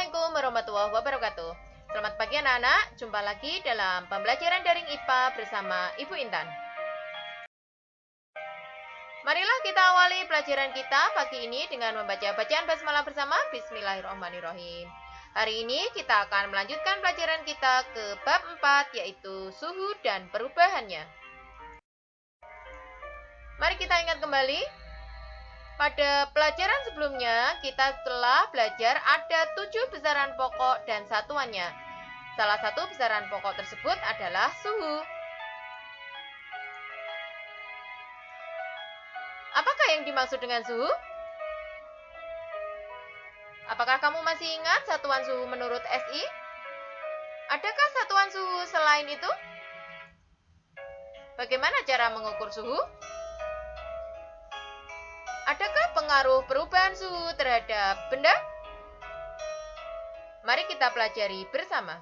Assalamualaikum warahmatullahi wabarakatuh. Selamat pagi anak-anak, jumpa lagi dalam pembelajaran daring IPA bersama Ibu Intan. Marilah kita awali pelajaran kita pagi ini dengan membaca bacaan basmalah bersama. Bismillahirrahmanirrahim. Hari ini kita akan melanjutkan pelajaran kita ke bab 4, yaitu suhu dan perubahannya. Mari kita ingat kembali. Pada pelajaran sebelumnya, kita telah belajar ada 7 besaran pokok dan satuannya. Salah satu besaran pokok tersebut adalah suhu. Apakah yang dimaksud dengan suhu? Apakah kamu masih ingat satuan suhu menurut SI? Adakah satuan suhu selain itu? Bagaimana cara mengukur suhu? Adakah pengaruh perubahan suhu terhadap benda? Mari kita pelajari bersama.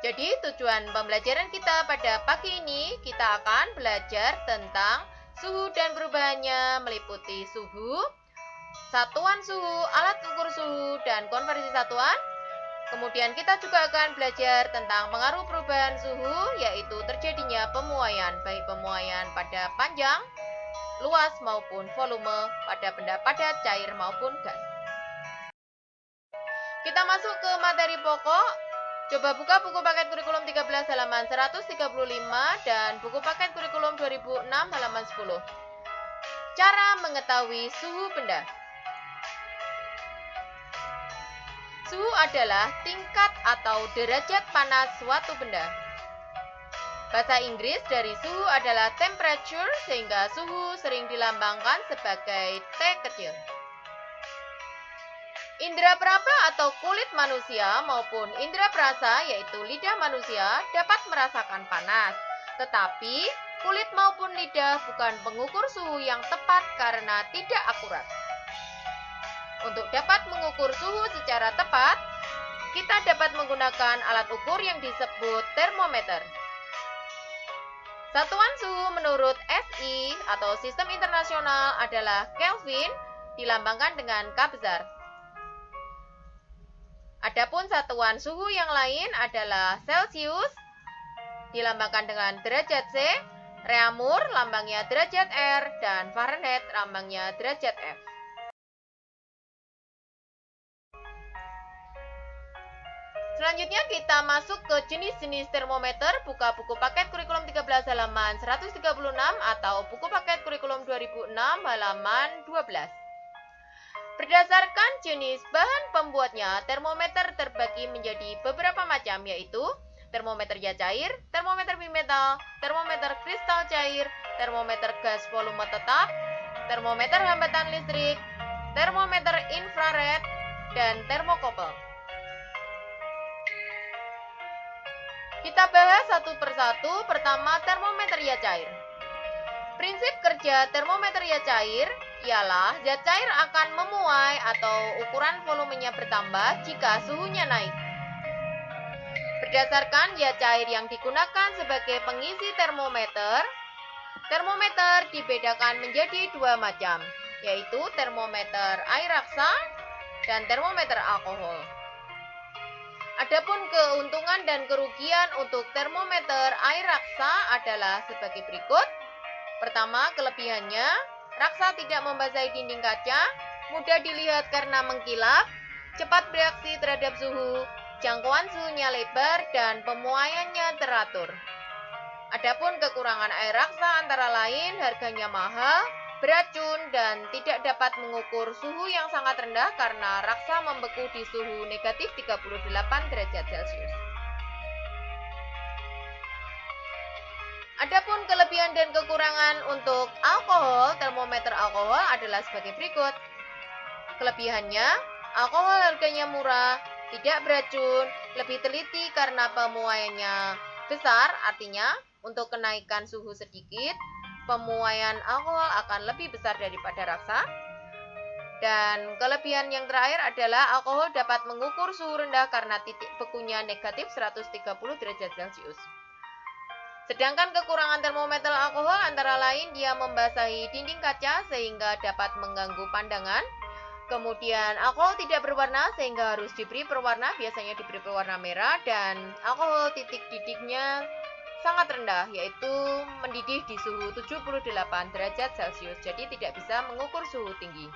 Jadi tujuan pembelajaran kita pada pagi ini, kita akan belajar tentang suhu dan perubahannya, meliputi suhu, satuan suhu, alat ukur suhu, dan konversi satuan. Kemudian kita juga akan belajar tentang pengaruh perubahan suhu, yaitu terjadinya pemuaian, baik pemuaian pada panjang, luas maupun volume pada benda padat, cair maupun gas. Kita masuk ke materi pokok. Coba buka buku paket kurikulum 13 halaman 135 dan buku paket kurikulum 2006 halaman 10. Cara mengetahui suhu benda. Suhu adalah tingkat atau derajat panas suatu benda. Bahasa Inggris dari suhu adalah temperature, sehingga suhu sering dilambangkan sebagai T kecil. Indra peraba atau kulit manusia maupun indra perasa, yaitu lidah manusia, dapat merasakan panas. Tetapi kulit maupun lidah bukan pengukur suhu yang tepat karena tidak akurat. Untuk dapat mengukur suhu secara tepat, kita dapat menggunakan alat ukur yang disebut termometer. Satuan suhu menurut SI atau Sistem Internasional adalah Kelvin, dilambangkan dengan K besar. Adapun satuan suhu yang lain adalah Celsius, dilambangkan dengan derajat C, Reaumur, lambangnya derajat R, dan Fahrenheit, lambangnya derajat F. Selanjutnya kita masuk ke jenis-jenis termometer. Buka buku paket kurikulum 13 halaman 136 atau buku paket kurikulum 2006 halaman 12. Berdasarkan jenis bahan pembuatnya, termometer terbagi menjadi beberapa macam, yaitu termometer gas cair, termometer bimetal, termometer kristal cair, termometer gas volume tetap, termometer hambatan listrik, termometer infrared, dan termokopel. Kita bahas satu persatu. Pertama, termometer gas cair. Prinsip kerja termometer gas cair ialah zat cair akan memuai atau ukuran volumenya bertambah jika suhunya naik. Berdasarkan zat cair yang digunakan sebagai pengisi termometer, termometer dibedakan menjadi dua macam, yaitu termometer air raksa dan termometer alkohol. Adapun keuntungan dan kerugian untuk termometer air raksa adalah sebagai berikut. Pertama, kelebihannya, raksa tidak membasahi dinding kaca, mudah dilihat karena mengkilap, cepat bereaksi terhadap suhu, jangkauan suhunya lebar, dan pemuaiannya teratur. Adapun kekurangan air raksa antara lain harganya mahal, beracun, dan tidak dapat mengukur suhu yang sangat rendah karena raksa membeku di suhu negatif 38 derajat Celcius. Adapun kelebihan dan kekurangan untuk alkohol, termometer alkohol adalah sebagai berikut. Kelebihannya, alkohol harganya murah, tidak beracun, lebih teliti karena pemuaiannya besar, artinya untuk kenaikan suhu sedikit, pemuaian alkohol akan lebih besar daripada raksa. Dan kelebihan yang terakhir adalah alkohol dapat mengukur suhu rendah karena titik bekunya negatif 130 derajat Celcius. Sedangkan kekurangan termometer alkohol antara lain dia membasahi dinding kaca sehingga dapat mengganggu pandangan. Kemudian alkohol tidak berwarna sehingga harus diberi perwarna, biasanya diberi pewarna merah, dan alkohol titik didihnya sangat rendah, yaitu mendidih di suhu 78 derajat Celcius, jadi tidak bisa mengukur suhu tinggi.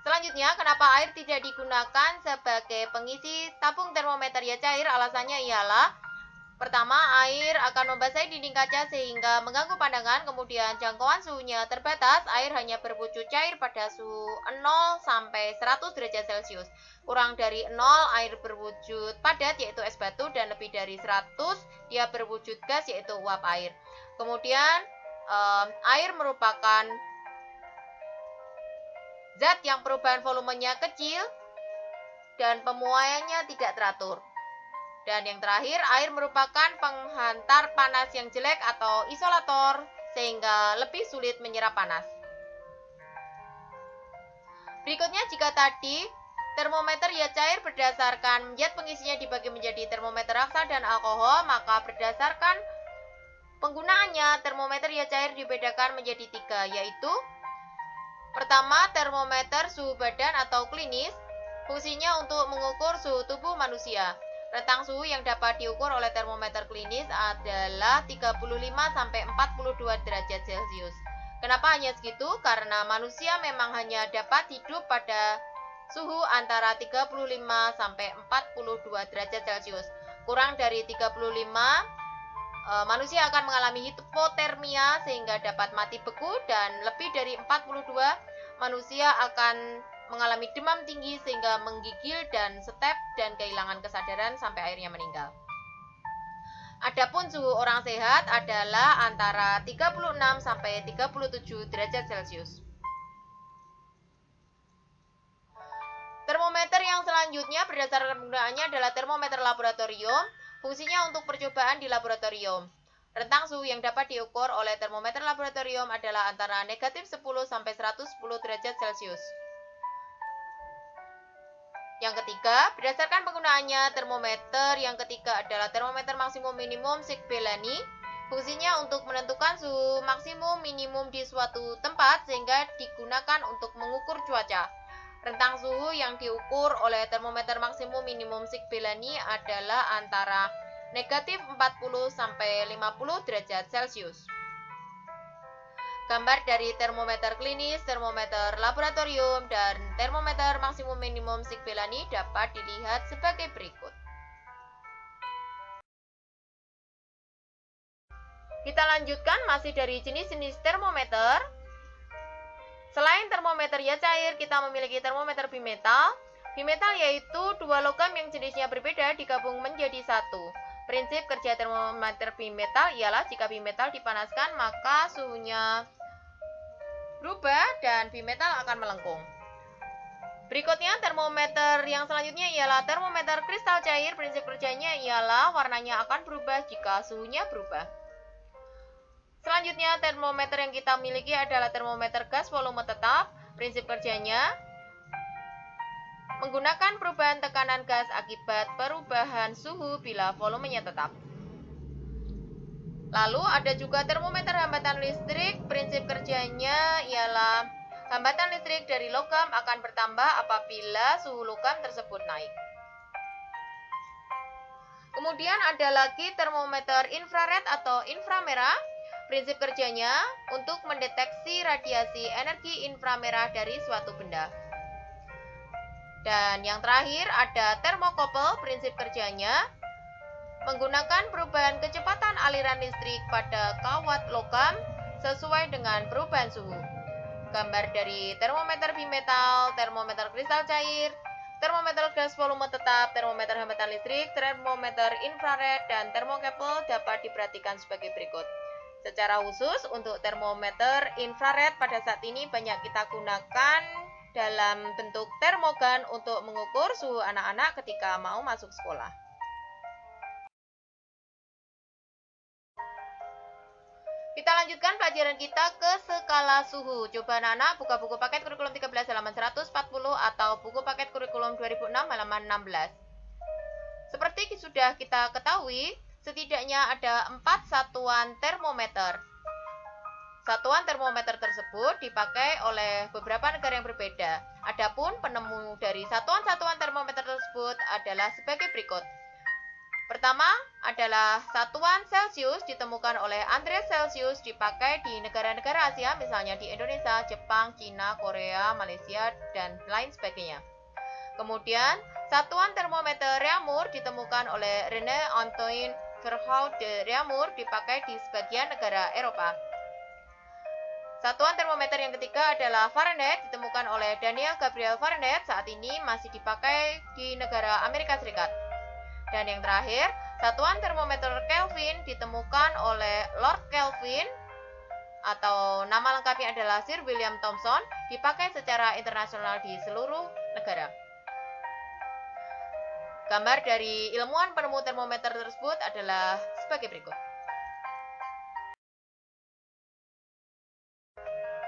Selanjutnya, kenapa air tidak digunakan sebagai pengisi tabung termometer ya cair? Alasannya ialah pertama, air akan membasahi dinding kaca sehingga mengganggu pandangan. Kemudian jangkauan suhunya terbatas, air hanya berwujud cair pada suhu 0 sampai 100 derajat Celcius. Kurang dari 0, air berwujud padat yaitu es batu, dan lebih dari 100 dia berwujud gas yaitu uap air. Kemudian air merupakan zat yang perubahan volumenya kecil dan pemuaiannya tidak teratur. Dan yang terakhir, air merupakan penghantar panas yang jelek atau isolator sehingga lebih sulit menyerap panas. Berikutnya, jika tadi termometer ya cair berdasarkan zat pengisinya dibagi menjadi termometer raksa dan alkohol, maka berdasarkan penggunaannya termometer ya cair dibedakan menjadi 3, yaitu pertama, termometer suhu badan atau klinis, fungsinya untuk mengukur suhu tubuh manusia. Rentang suhu yang dapat diukur oleh termometer klinis adalah 35 sampai 42 derajat Celcius. Kenapa hanya segitu? Karena manusia memang hanya dapat hidup pada suhu antara 35 sampai 42 derajat Celcius. Kurang dari 35, manusia akan mengalami hipotermia sehingga dapat mati beku, dan lebih dari 42, manusia akan mengalami demam tinggi sehingga menggigil dan step dan kehilangan kesadaran sampai akhirnya meninggal. Adapun suhu orang sehat adalah antara 36 sampai 37 derajat Celcius. Termometer yang selanjutnya berdasarkan penggunaannya adalah termometer laboratorium. Fungsinya untuk percobaan di laboratorium. Rentang suhu yang dapat diukur oleh termometer laboratorium adalah antara negatif 10 sampai 110 derajat Celcius. Yang ketiga, berdasarkan penggunaannya, termometer yang ketiga adalah termometer maksimum minimum Shigella-Bellani. Fungsinya untuk menentukan suhu maksimum minimum di suatu tempat sehingga digunakan untuk mengukur cuaca. Rentang suhu yang diukur oleh termometer maksimum minimum Shigella-Bellani adalah antara negatif 40 sampai 50 derajat Celcius. Gambar dari termometer klinis, termometer laboratorium, dan termometer maksimum minimum Shigella-Bellani dapat dilihat sebagai berikut. Kita lanjutkan masih dari jenis-jenis termometer. Selain termometer ya cair, kita memiliki termometer bimetal. Bimetal yaitu dua logam yang jenisnya berbeda digabung menjadi satu. Prinsip kerja termometer bimetal ialah jika bimetal dipanaskan maka suhunya berubah dan bimetal akan melengkung. Berikutnya, termometer yang selanjutnya ialah termometer kristal cair. Prinsip kerjanya ialah warnanya akan berubah jika suhunya berubah. Selanjutnya, termometer yang kita miliki adalah termometer gas volume tetap. Prinsip kerjanya menggunakan perubahan tekanan gas akibat perubahan suhu bila volumenya tetap. Lalu ada juga termometer hambatan listrik. Prinsip kerjanya ialah hambatan listrik dari logam akan bertambah apabila suhu logam tersebut naik. Kemudian ada lagi termometer infrared atau inframerah. Prinsip kerjanya untuk mendeteksi radiasi energi inframerah dari suatu benda. Dan yang terakhir ada termokopel. Prinsip kerjanya menggunakan perubahan kecepatan aliran listrik pada kawat logam sesuai dengan perubahan suhu. Gambar dari termometer bimetal, termometer kristal cair, termometer gas volume tetap, termometer hambatan listrik, termometer infrared, dan termokopel dapat diperhatikan sebagai berikut. Secara khusus untuk termometer infrared pada saat ini banyak kita gunakan dalam bentuk termogan untuk mengukur suhu anak-anak ketika mau masuk sekolah. Kita lanjutkan pelajaran kita ke skala suhu. Coba anak-anak buka buku paket kurikulum 13 halaman 140 atau buku paket kurikulum 2006 halaman 16. Seperti sudah kita ketahui, setidaknya ada 4 satuan termometer. satuan termometer tersebut dipakai oleh beberapa negara yang berbeda. Adapun penemu dari satuan-satuan termometer tersebut adalah sebagai berikut. Pertama adalah satuan Celsius ditemukan oleh Andreas Celsius, dipakai di negara-negara Asia, misalnya di Indonesia, Jepang, Cina, Korea, Malaysia, dan lain sebagainya. Kemudian, satuan termometer Reaumur ditemukan oleh René Antoine Verhoeven de Reaumur, dipakai di sebagian negara Eropa. Satuan termometer yang ketiga adalah Fahrenheit, ditemukan oleh Daniel Gabriel Fahrenheit, saat ini masih dipakai di negara Amerika Serikat. Dan yang terakhir, satuan termometer Kelvin ditemukan oleh Lord Kelvin, atau nama lengkapnya adalah Sir William Thomson, dipakai secara internasional di seluruh negara. Gambar dari ilmuwan penemu termometer tersebut adalah sebagai berikut.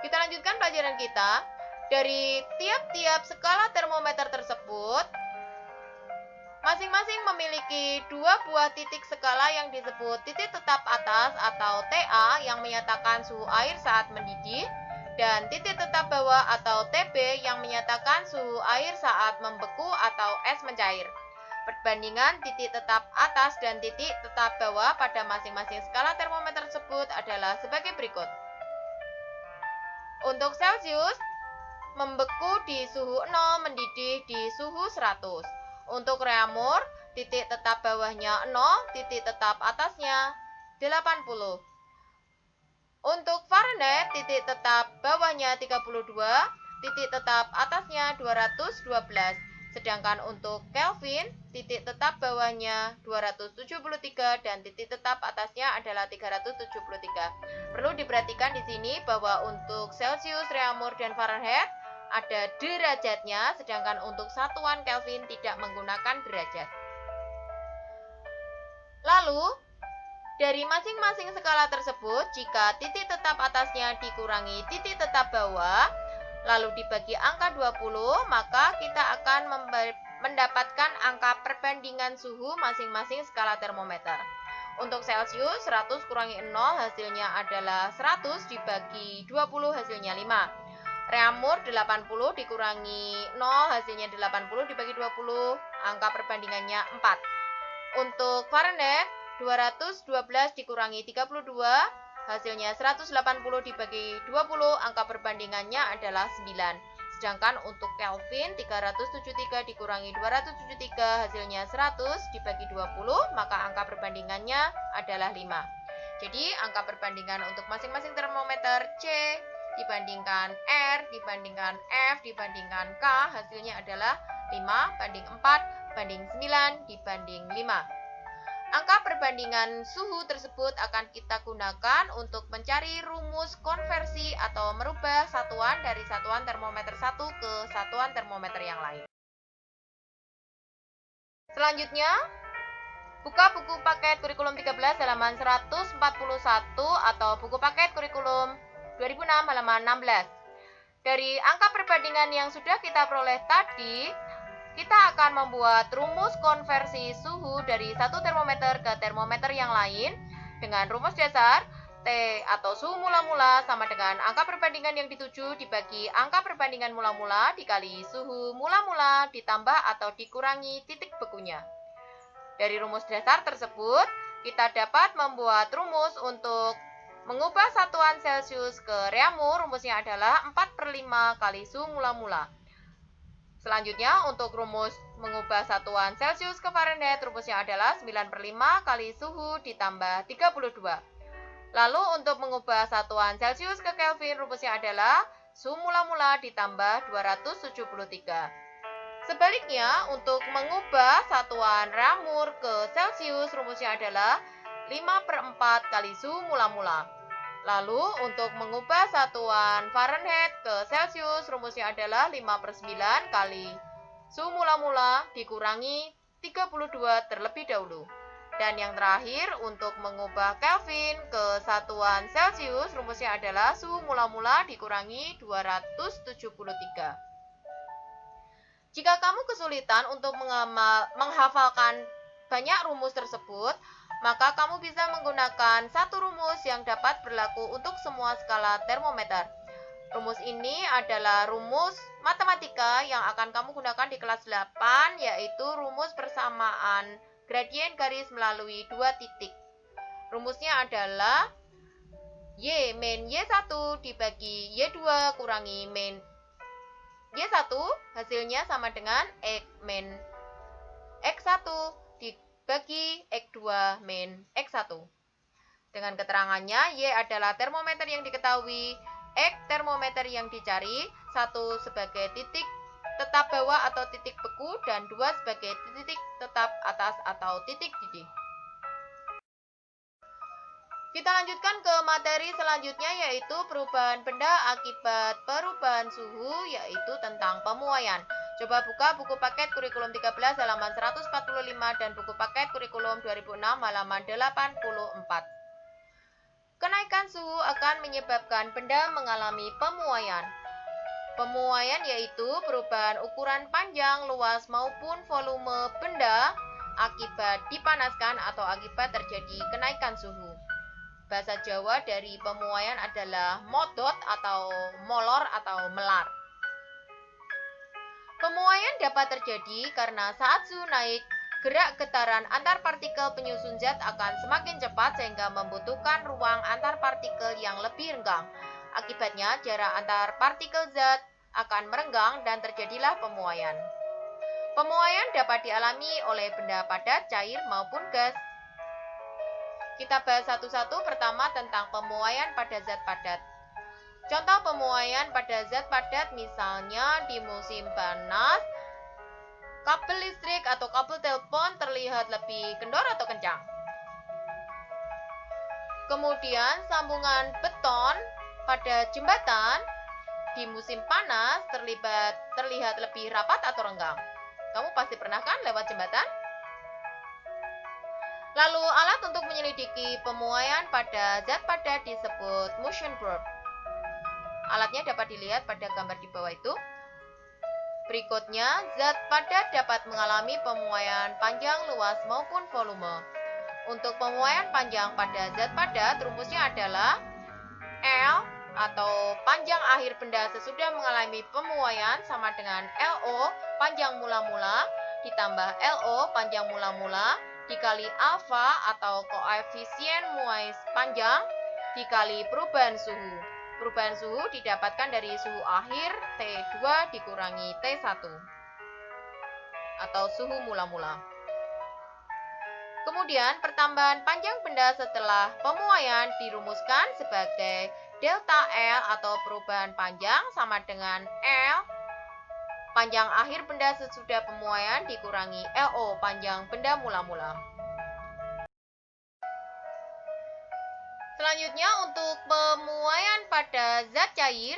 Kita lanjutkan pelajaran kita. Dari tiap-tiap skala termometer tersebut, masing-masing memiliki dua buah titik skala yang disebut titik tetap atas atau TA yang menyatakan suhu air saat mendidih, dan titik tetap bawah atau TB yang menyatakan suhu air saat membeku atau es mencair. Perbandingan titik tetap atas dan titik tetap bawah pada masing-masing skala termometer tersebut adalah sebagai berikut. Untuk Celsius, membeku di suhu 0, mendidih di suhu 100. Untuk Reaumur, titik tetap bawahnya 0, titik tetap atasnya 80. Untuk Fahrenheit, titik tetap bawahnya 32, titik tetap atasnya 212. Sedangkan untuk Kelvin, titik tetap bawahnya 273 dan titik tetap atasnya adalah 373. Perlu diperhatikan di sini bahwa untuk Celsius, Reaumur, dan Fahrenheit ada derajatnya, sedangkan untuk satuan Kelvin tidak menggunakan derajat. Lalu, dari masing-masing skala tersebut, jika titik tetap atasnya dikurangi titik tetap bawah, lalu dibagi angka 20, maka kita akan mendapatkan angka perbandingan suhu masing-masing skala termometer. Untuk Celsius, 100 kurangi 0 hasilnya adalah 100 dibagi 20 hasilnya 5. Reaumur 80 dikurangi 0 hasilnya 80 dibagi 20, angka perbandingannya 4. Untuk Fahrenheit, 212 dikurangi 32 hasilnya 180 dibagi 20, angka perbandingannya adalah 9. Sedangkan untuk Kelvin, 373 dikurangi 273 hasilnya 100 dibagi 20, maka angka perbandingannya adalah 5. Jadi angka perbandingan untuk masing-masing termometer C dibandingkan R, dibandingkan F, dibandingkan K, hasilnya adalah 5 banding 4 banding 9 dibanding 5. Angka perbandingan suhu tersebut akan kita gunakan untuk mencari rumus konversi atau merubah satuan dari satuan termometer satu ke satuan termometer yang lain. Selanjutnya, buka buku paket kurikulum 13 halaman 141 atau buku paket kurikulum 2006 halaman 16. Dari angka perbandingan yang sudah kita peroleh tadi, kita akan membuat rumus konversi suhu dari satu termometer ke termometer yang lain dengan rumus dasar T atau suhu mula-mula sama dengan angka perbandingan yang dituju dibagi angka perbandingan mula-mula dikali suhu mula-mula ditambah atau dikurangi titik bekunya. Dari rumus dasar tersebut, kita dapat membuat rumus untuk mengubah satuan Celsius ke Reaumur. Rumusnya adalah 4/5 kali suhu mula-mula. Selanjutnya, untuk rumus mengubah satuan Celsius ke Fahrenheit, rumusnya adalah 9/5 kali suhu ditambah 32. Lalu, untuk mengubah satuan Celsius ke Kelvin, rumusnya adalah suhu mula-mula ditambah 273. Sebaliknya, untuk mengubah satuan Reaumur ke Celsius, rumusnya adalah 5/4 kali suhu mula-mula. Lalu, untuk mengubah satuan Fahrenheit ke Celsius, rumusnya adalah 5/9 kali suhu mula-mula dikurangi 32 terlebih dahulu. Dan yang terakhir, untuk mengubah Kelvin ke satuan Celsius, rumusnya adalah suhu mula-mula dikurangi 273. Jika kamu kesulitan untuk menghafalkan banyak rumus tersebut, maka kamu bisa menggunakan satu rumus yang dapat berlaku untuk semua skala termometer. Rumus ini adalah rumus matematika yang akan kamu gunakan di kelas 8, yaitu rumus persamaan gradien garis melalui dua titik. Rumusnya adalah Y min Y1 dibagi Y2 kurangi min Y1, hasilnya sama dengan X min X1 dibagi X2 min X1. Dengan keterangannya, Y adalah termometer yang diketahui, X termometer yang dicari, 1 sebagai titik tetap bawah atau titik beku, dan 2 sebagai titik tetap atas atau titik didih. Kita lanjutkan ke materi selanjutnya, yaitu perubahan benda akibat perubahan suhu, yaitu tentang pemuaian. Coba buka buku paket kurikulum 13 halaman 145 dan buku paket kurikulum 2006 halaman 84. Kenaikan suhu akan menyebabkan benda mengalami pemuaian. Pemuaian yaitu perubahan ukuran panjang, luas maupun volume benda akibat dipanaskan atau akibat terjadi kenaikan suhu. Bahasa Jawa dari pemuaian adalah modot atau molor atau melar. Pemuaian dapat terjadi karena saat suhu naik, gerak getaran antar partikel penyusun zat akan semakin cepat sehingga membutuhkan ruang antar partikel yang lebih renggang. Akibatnya, jarak antar partikel zat akan merenggang dan terjadilah pemuaian. Pemuaian dapat dialami oleh benda padat, cair, maupun gas. Kita bahas satu-satu. Pertama tentang pemuaian pada zat padat. Contoh pemuaian pada zat padat misalnya di musim panas, kabel listrik atau kabel telepon terlihat lebih kendor atau kencang. Kemudian sambungan beton pada jembatan di musim panas terlihat lebih rapat atau renggang. Kamu pasti pernah kan lewat jembatan? Lalu alat untuk menyelidiki pemuaian pada zat padat disebut motion probe. Alatnya dapat dilihat pada gambar di bawah itu. Berikutnya, zat padat dapat mengalami pemuaian panjang, luas maupun volume. Untuk pemuaian panjang pada zat padat, rumusnya adalah L atau panjang akhir benda sesudah mengalami pemuaian sama dengan LO panjang mula-mula ditambah LO panjang mula-mula dikali alfa atau koefisien muais panjang dikali perubahan suhu. Perubahan suhu didapatkan dari suhu akhir T2 dikurangi T1 atau suhu mula-mula. Kemudian pertambahan panjang benda setelah pemuaian dirumuskan sebagai delta L atau perubahan panjang sama dengan L panjang akhir benda sesudah pemuaian dikurangi LO panjang benda mula-mula. Selanjutnya untuk pemuaian pada zat cair.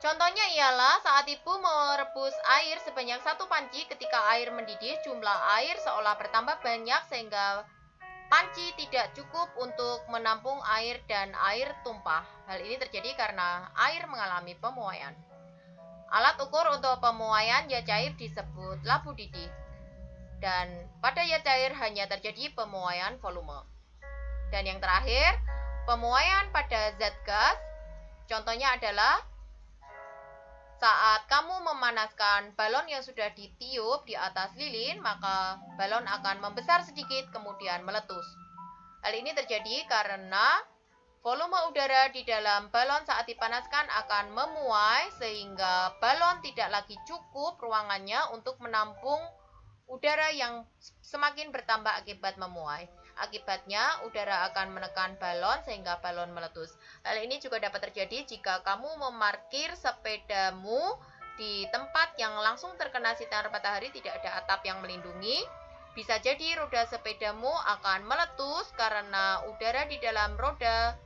Contohnya ialah saat ibu merebus air sebanyak 1 panci, ketika air mendidih jumlah air seolah bertambah banyak sehingga panci tidak cukup untuk menampung air dan air tumpah. Hal ini terjadi karena air mengalami pemuaian. Alat ukur untuk pemuaian zat cair disebut labu didih. Dan pada zat cair hanya terjadi pemuaian volume. Dan yang terakhir, pemuaian pada zat gas. Contohnya adalah saat kamu memanaskan balon yang sudah ditiup di atas lilin, maka balon akan membesar sedikit kemudian meletus. Hal ini terjadi karena volume udara di dalam balon saat dipanaskan akan memuai sehingga balon tidak lagi cukup ruangannya untuk menampung udara yang semakin bertambah akibat memuai. Akibatnya, udara akan menekan balon sehingga balon meletus. Hal ini juga dapat terjadi jika kamu memarkir sepedamu di tempat yang langsung terkena sinar matahari, tidak ada atap yang melindungi. Bisa jadi roda sepedamu akan meletus karena udara di dalam roda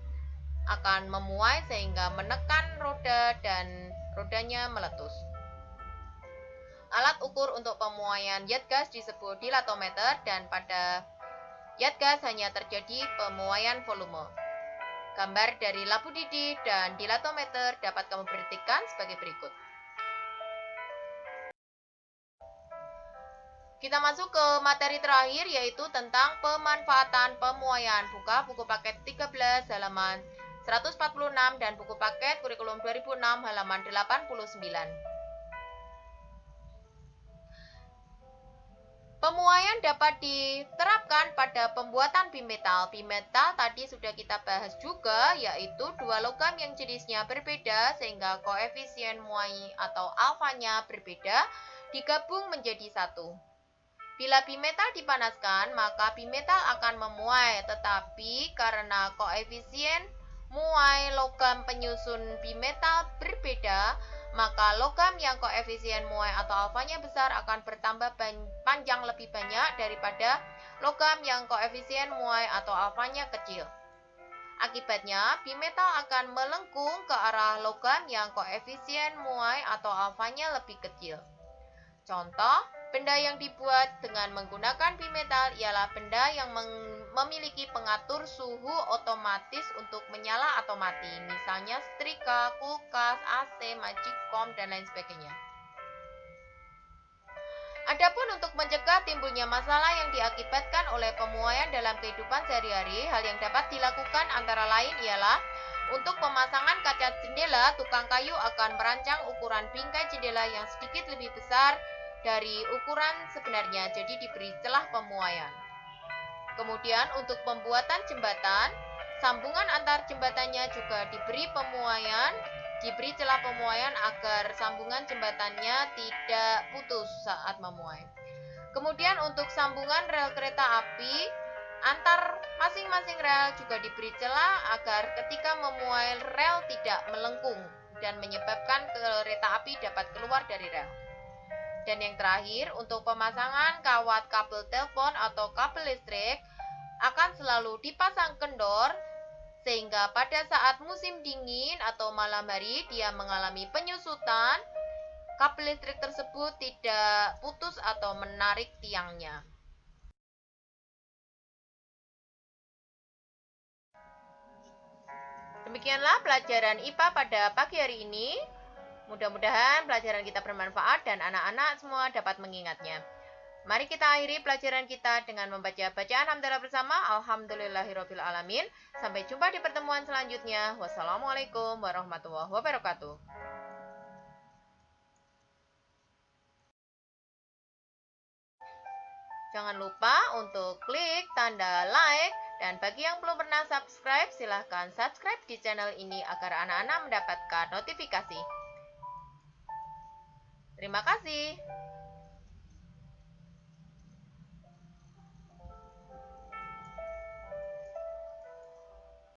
akan memuai sehingga menekan roda dan rodanya meletus. Alat ukur untuk pemuaian zat gas disebut dilatometer dan pada zat gas hanya terjadi pemuaian volume. Gambar dari labu didih dan dilatometer dapat kamu perhatikan sebagai berikut. Kita masuk ke materi terakhir yaitu tentang pemanfaatan pemuaian. Buka buku paket 13 halaman 146 dan buku paket kurikulum 2006 halaman 89. Pemuaian dapat diterapkan pada pembuatan bimetal. Bimetal tadi sudah kita bahas juga, yaitu dua logam yang jenisnya berbeda sehingga koefisien muai atau alfanya berbeda, digabung menjadi satu. Bila bimetal dipanaskan, maka bimetal akan memuai, tetapi karena koefisien muai logam penyusun bimetal berbeda, maka logam yang koefisien muai atau alfanya besar akan bertambah panjang lebih banyak daripada logam yang koefisien muai atau alfanya kecil. Akibatnya, bimetal akan melengkung ke arah logam yang koefisien muai atau alfanya lebih kecil. Contoh, benda yang dibuat dengan menggunakan bimetal ialah benda yang memiliki pengatur suhu otomatis untuk menyala atau mati, misalnya setrika, kulkas, AC, magicom, dan lain sebagainya. Adapun untuk mencegah timbulnya masalah yang diakibatkan oleh pemuaian dalam kehidupan sehari-hari, hal yang dapat dilakukan antara lain ialah untuk pemasangan kaca jendela, tukang kayu akan merancang ukuran bingkai jendela yang sedikit lebih besar dari ukuran sebenarnya, jadi diberi celah pemuaian. Kemudian untuk pembuatan jembatan, sambungan antar jembatannya juga diberi celah pemuaian agar sambungan jembatannya tidak putus saat memuai. Kemudian untuk sambungan rel kereta api, antar masing-masing rel juga diberi celah agar ketika memuai rel tidak melengkung dan menyebabkan kereta api dapat keluar dari rel. Dan yang terakhir, untuk pemasangan kawat kabel telepon atau kabel listrik akan selalu dipasang kendor sehingga pada saat musim dingin atau malam hari dia mengalami penyusutan, kabel listrik tersebut tidak putus atau menarik tiangnya. Demikianlah pelajaran IPA pada pagi hari ini. Mudah-mudahan pelajaran kita bermanfaat dan anak-anak semua dapat mengingatnya. Mari kita akhiri pelajaran kita dengan membaca bacaan hamdalah bersama. Alhamdulillahirrabbilalamin. Sampai jumpa di pertemuan selanjutnya. Wassalamualaikum warahmatullahi wabarakatuh. Jangan lupa untuk klik tanda like. Dan bagi yang belum pernah subscribe, silahkan subscribe di channel ini agar anak-anak mendapatkan notifikasi. Terima kasih.